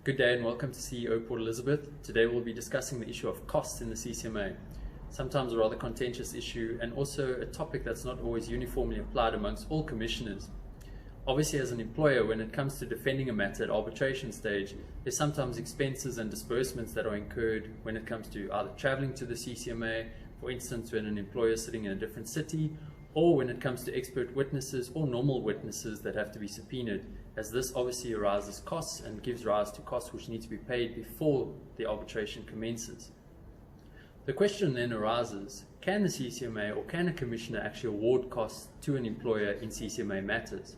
Good day and welcome to CEO Port Elizabeth. Today we'll be discussing the issue of costs in the Ccma. Sometimes a rather contentious issue and also a topic that's not always uniformly applied amongst all commissioners. Obviously, as an employer, when it comes to defending a matter at arbitration stage, there's sometimes expenses and disbursements that are incurred when it comes to either traveling to the Ccma, for instance when an employer is sitting in a different city, or when it comes to expert witnesses or normal witnesses that have to be subpoenaed, as this obviously arises costs and gives rise to costs which need to be paid before the arbitration commences. The question then arises, can the Ccma or can a commissioner actually award costs to an employer in Ccma matters?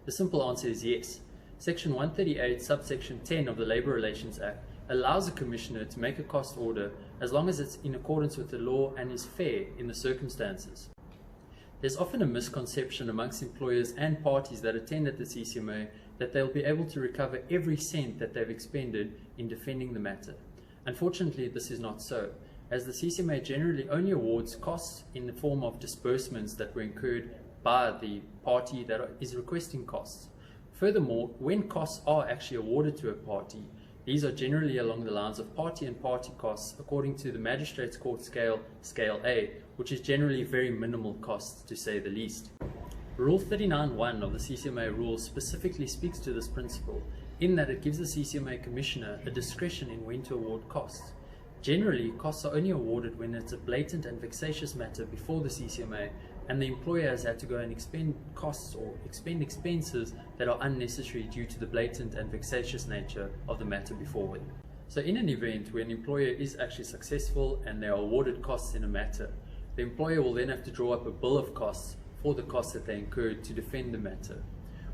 The simple answer is yes. Section 138 subsection 10 of the Labour Relations Act allows a commissioner to make a cost order as long as it's in accordance with the law and is fair in the circumstances. There's often a misconception amongst employers and parties that attend at the Ccma that they'll be able to recover every cent that they've expended in defending the matter. Unfortunately, this is not so, as the Ccma generally only awards costs in the form of disbursements that were incurred by the party that is requesting costs. Furthermore, when costs are actually awarded to a party, these are generally along the lines of party and party costs according to the Magistrates Court scale, Scale A, which is generally very minimal costs to say the least. Rule 39.1 of the Ccma rules specifically speaks to this principle in that it gives the Ccma Commissioner a discretion in when to award costs. Generally, costs are only awarded when it's a blatant and vexatious matter before the Ccma and the employer has had to go and expend costs or expend expenses that are unnecessary due to the blatant and vexatious nature of the matter before them. So in an event where an employer is actually successful and they are awarded costs in a matter, the employer will then have to draw up a bill of costs for the costs that they incurred to defend the matter.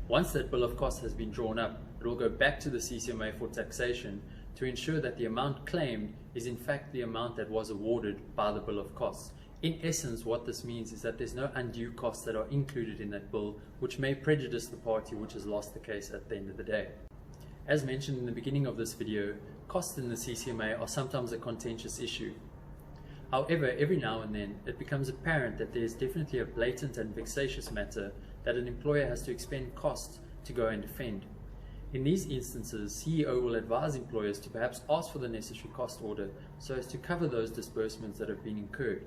Once that bill of costs has been drawn up, it will go back to the Ccma for taxation to ensure that the amount claimed is in fact the amount that was awarded by the bill of costs. In essence, what this means is that there's no undue costs that are included in that bill, which may prejudice the party which has lost the case at the end of the day. As mentioned in the beginning of this video, costs in the Ccma are sometimes a contentious issue. However, every now and then it becomes apparent that there is definitely a blatant and vexatious matter that an employer has to expend costs to go and defend. In these instances, CEO will advise employers to perhaps ask for the necessary cost order so as to cover those disbursements that have been incurred.